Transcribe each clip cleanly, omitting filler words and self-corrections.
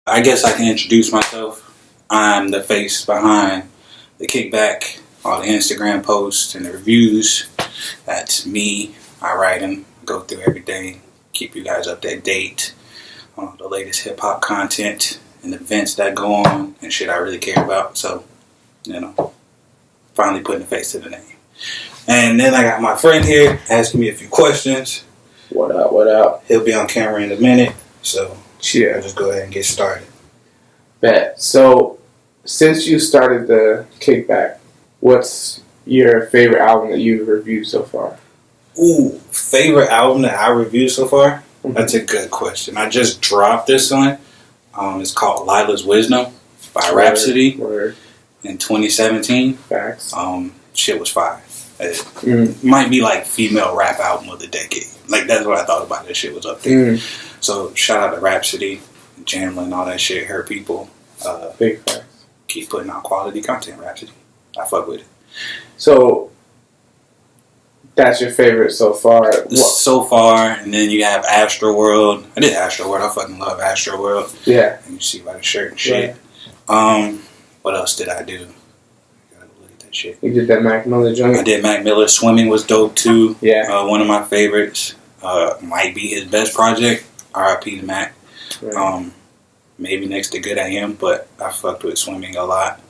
I guess I can introduce myself. I'm the face behind the Kickback, all the Instagram posts and the reviews. That's me. I write them, go through everything, keep you guys up to date on the latest hip hop content and events that go on and shit I really care about. So, finally putting a face to the name. And then I got my friend here asking me a few questions. What up, what up? He'll be on camera in a minute. So, yeah. I'll just go ahead and get started. Bet. So, since you started the Kickback, what's your favorite album that you've reviewed so far? Ooh, favorite album that I reviewed so far? Mm-hmm. That's a good question. I just dropped this one. It's called Lila's Wisdom by Rhapsody in 2017. Facts. Shit was fire. It might be like female rap album of the decade. Like, that's what I thought about. This shit was up there. So shout out to Rhapsody, Jamla, and all that shit. Her people. Big facts. Keep putting out quality content, Rhapsody. I fuck with it. So that's your favorite so far? So far, and then you have Astroworld. I did Astroworld. I fucking love Astroworld. Yeah. And you see by the shirt and shit. Right. What else did I do? Gotta look at that shit. You did that Mac Miller joint? I did Mac Miller. Swimming was dope too. Yeah. One of my favorites. Might be his best project. R.I.P. to Mac. Right. Maybe next to Good I Am, but I fucked with Swimming a lot.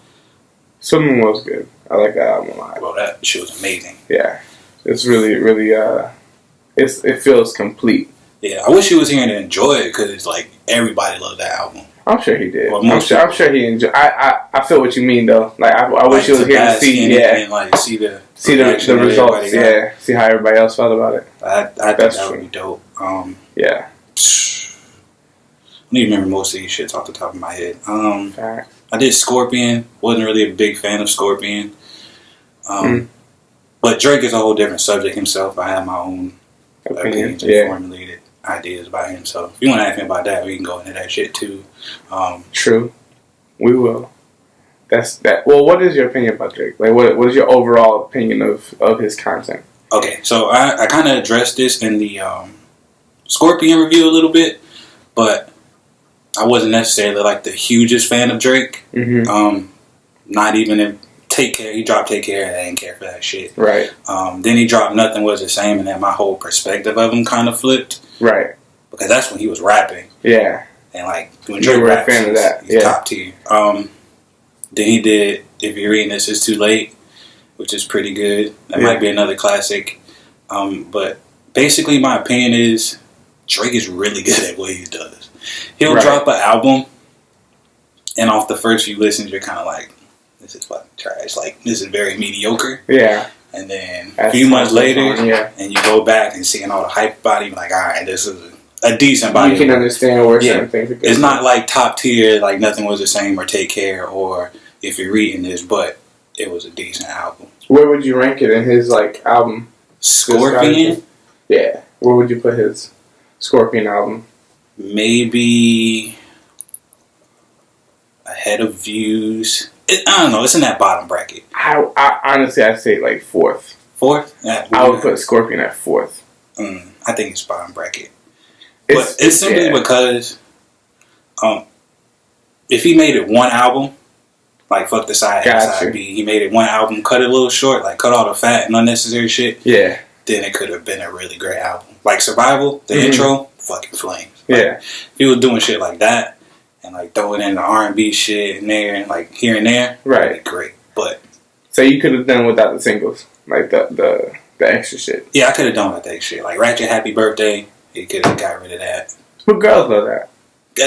Swimming was good. I like that album a lot. Well, that shit was amazing. Yeah. It's really, really, it feels complete. Yeah, I wish he was here to enjoy it, because it's like, everybody loved that album. I'm sure he did. Well, I'm sure he enjoyed. I feel what you mean though. Like I wish he was here to see. Yeah. And like see the results. Yeah. See how everybody else felt about it. I think that would be dope. Yeah. I don't even remember most of these shits off the top of my head. Fact. I did Scorpion. Wasn't really a big fan of Scorpion. But Drake is a whole different subject himself. I have my own opinions and formulated ideas about him. So if you want to ask me about that, we can go into that shit too. True. We will. That's that. Well, what is your opinion about Drake? Like, what is your overall opinion of his content? Okay, so I kind of addressed this in the Scorpion review a little bit, but I wasn't necessarily like the hugest fan of Drake. Not even in Take Care. He dropped Take Care and I didn't care for that shit. Right. Then he dropped Nothing Was the Same, and then my whole perspective of him kind of flipped. Right. Because that's when he was rapping. Yeah. And like when Drake raps, a fan of that. He's top tier. Then he did If You're Reading This It's Too Late, which is pretty good. That might be another classic. But basically my opinion is Drake is really good at what he does. He'll drop an album, and off the first few listens, you're kind of like, this is fucking trash. Like, this is very mediocre. Yeah. And then a few months later, and you go back and seeing all the hype about it, you're like, all right, this is a decent body. You can understand where certain things are good. It's not like top tier, like Nothing Was the Same or Take Care or If You're Reading This, but it was a decent album. Where would you rank it in his, like, album? Scorpion? Yeah. Where would you put his Scorpion album? Maybe ahead of Views. I don't know. It's in that bottom bracket. I honestly, I'd say like fourth. Fourth? Yeah, I would put Scorpion at fourth. I think it's bottom bracket. But it's simply because if he made it one album, like fuck the side A, side B, he made it one album, cut it a little short, like cut all the fat and unnecessary shit. Yeah. Then it could have been a really great album. Like Survival, the intro, fucking flames. Like, if he was doing shit like that and like throwing in the R&B shit in there and like here and there, that'd be great. But so you could have done without the singles, like the extra shit. Yeah, I could have done without that shit. Like Ratchet Happy Birthday, he could have got rid of that. But girls love that.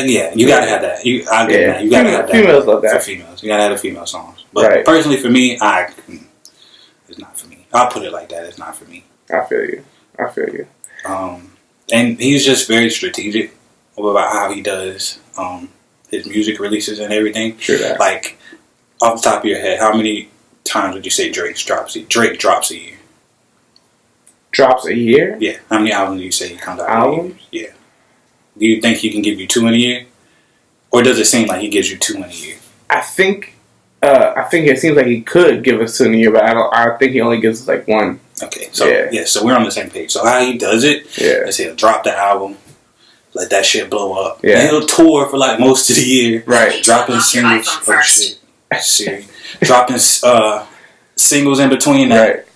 Yeah, you gotta have that. You gotta have that. Females love that. For females, you gotta have the female songs. But personally, for me, it's not for me. I'll put it like that. It's not for me. I feel you. And he's just very strategic about how he does his music releases and everything. True that. Like off the top of your head, how many times would you say Drake drops a year? Drops a year? Yeah. How many albums do you say he comes out? Albums? Yeah. Do you think he can give you 2 in a year? Or does it seem like he gives you 2 in a year? I think it seems like he could give us 2 in a year, but I think he only gives us like 1. Okay. So so we're on the same page. So how he does it is he'll drop the album, let that shit blow up. Yeah. And he'll tour for like most of the year. Right. Dropping singles. Oh shit. Siri. Dropping singles in between that. Right.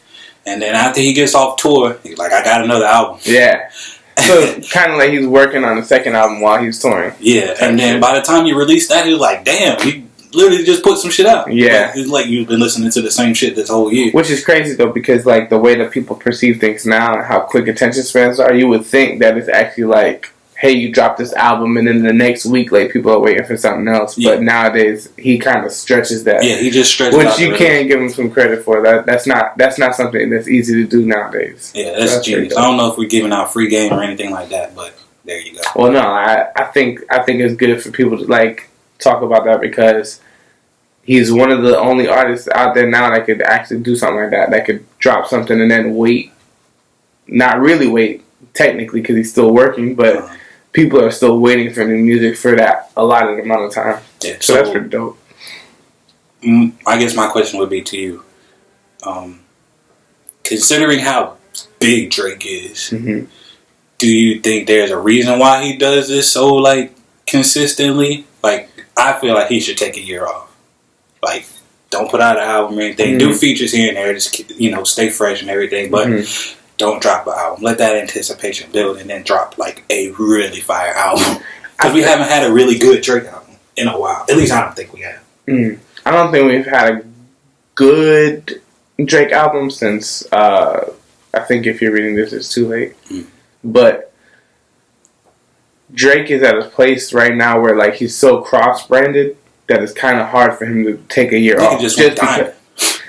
And then after he gets off tour, he's like, I got another album. Yeah. So kind of like he's working on the second album while he's touring. Yeah. And then by the time you release that, he's like, damn, he literally just put some shit out. Yeah. It's like you've been listening to the same shit this whole year. Which is crazy though, because like the way that people perceive things now and how quick attention spans are, you would think that it's actually like, hey, you dropped this album and then the next week like people are waiting for something else. Yeah. But nowadays he kind of stretches that. Yeah, he just stretches which out. you can't give him some credit for. That's not something that's easy to do nowadays. Yeah, that's genius. I don't know if we're giving out free game or anything like that, but there you go. Well, no, I think it's good for people to like talk about that because he's one of the only artists out there now that could actually do something like that. That could drop something and then wait. Not really wait, technically, because he's still working, but people are still waiting for new music for that allotted amount of time. Yeah, so that's pretty dope. I guess my question would be to you. Considering how big Drake is, do you think there's a reason why he does this so, like, consistently? Like, I feel like he should take a year off. Like, don't put out an album or anything. Do features here and there. Just, you know, stay fresh and everything. But don't drop an album. Let that anticipation build and then drop, like, a really fire album. Because we haven't had a really good Drake album in a while. At least I don't think we have. I don't think we've had a good Drake album since, I think if you're reading this, it's too late. But Drake is at a place right now where, like, he's so cross-branded that it's kind of hard for him to take a year off. Just because,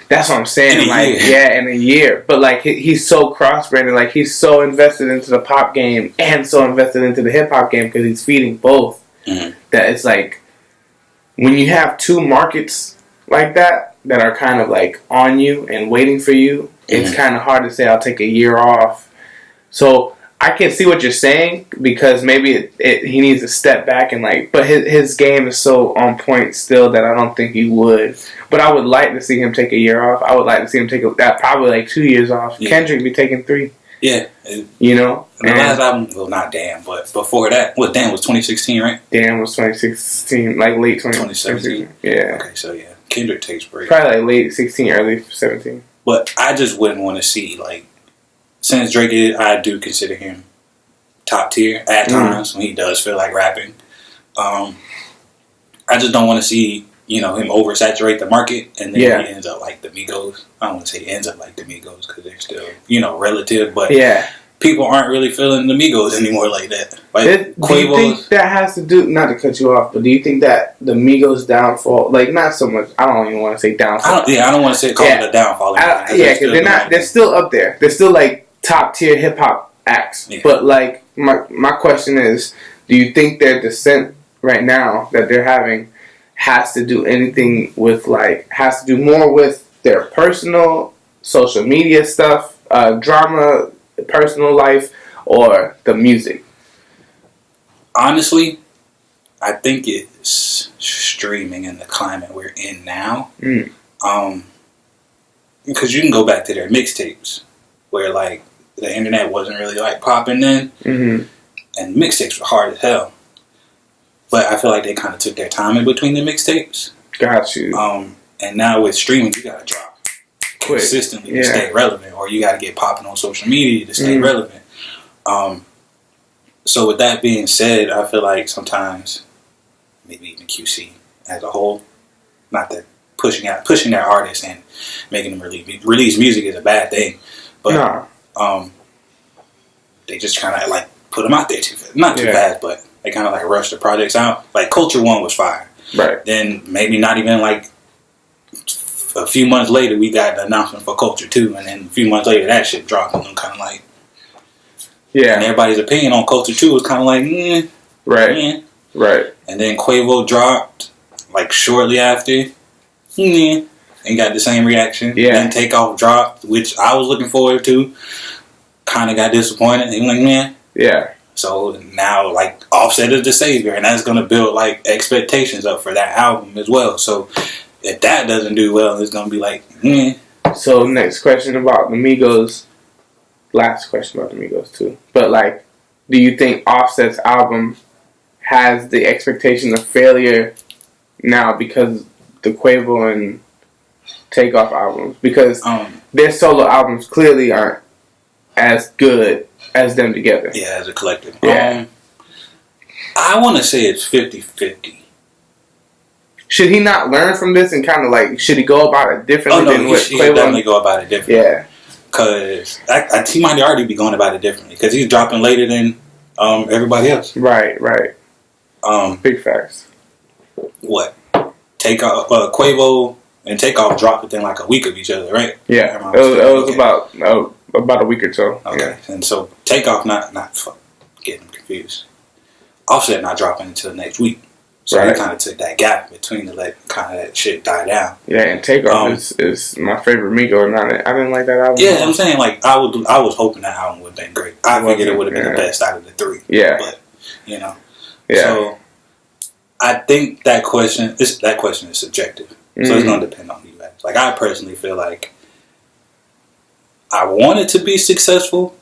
that's what I'm saying. Like, yeah, in a year. But, like, he's so cross-branded. Like, he's so invested into the pop game and so invested into the hip-hop game because he's feeding both. That it's like, when you have two markets like that are kind of, like, on you and waiting for you, it's kind of hard to say, I'll take a year off. So I can see what you're saying because maybe he needs to step back and like, but his game is so on point still that I don't think he would. But I would like to see him take a year off. I would like to see him take probably like 2 years off. Yeah. Kendrick be taking 3. Yeah. You know? And the last album, well, not Damn, but before that, Damn was 2016, right? Damn was 2016, like late 2017. Yeah. Okay, so yeah, Kendrick takes break. Probably like late 16, early 17. But I just wouldn't want to see, like, since Drake I do consider him top tier at times when he does feel like rapping. I just don't want to see, you know, him oversaturate the market and then he ends up like the Migos. I don't want to say he ends up like the Migos because they're still, you know, relative, but people aren't really feeling the Migos anymore like that. Like, do you think that has to do, not to cut you off, but do you think that the Migos downfall, like not so much, I don't even want to say downfall. I don't want to say call it a downfall. Because they're still up there. They're still like top tier hip hop acts. Yeah. But like my question is, do you think their descent right now that they're having has to do anything with has to do more with their personal social media stuff, drama, personal life, or the music? Honestly, I think it's streaming in the climate we're in now. Because you can go back to their mixtapes where like the internet wasn't really like popping then, and mixtapes were hard as hell. But I feel like they kind of took their time in between the mixtapes. Got you. And now with streaming, you gotta drop consistently to stay relevant, or you gotta get popping on social media to stay relevant. So with that being said, I feel like sometimes, maybe even QC as a whole, not that pushing their artists and making them release music is a bad thing, but they just kind of like put them out there too fast. Not too fast, but they kind of like rush the projects out. Like Culture 1 was fire. Right. Then maybe not even like a few months later we got the announcement for Culture 2, and then a few months later that shit dropped, and I'm kind of like, and everybody's opinion on Culture 2 was kind of like, right. And then Quavo dropped like shortly after, and got the same reaction. Then Takeoff dropped, which I was looking forward to. Kind of got disappointed. And like, So now, like, Offset is the savior, and that's going to build like expectations up for that album as well. So if that doesn't do well, it's going to be like, So next question about the Migos. Last question about the Migos too. But like, do you think Offset's album has the expectation of failure now because the Quavo and Takeoff albums? Because their solo albums clearly aren't as good as them together. Yeah, as a collective. Yeah. I want to say it's 50-50. Should he not learn from this and kind of like, should he go about it differently than what Quavo? He should definitely go about it differently. Yeah. Because he might already be going about it differently because he's dropping later than everybody else. Right. Big facts. What? Takeoff, Quavo and Takeoff dropped within like a week of each other, right? Yeah. It was about a week or so. Okay. Yeah. And so Takeoff not getting confused. Offset not dropping until next week. So he kind of took that gap between to let kind of that shit die down. Yeah, and Takeoff is my favorite Migo, and I didn't like that album. Yeah, I'm saying like I was hoping that album would have been great. I figured it would have been the best out of the three. Yeah, but you know, yeah. So I think that question is subjective. So it's going to depend on who you ask. Like I personally feel like I want it to be successful,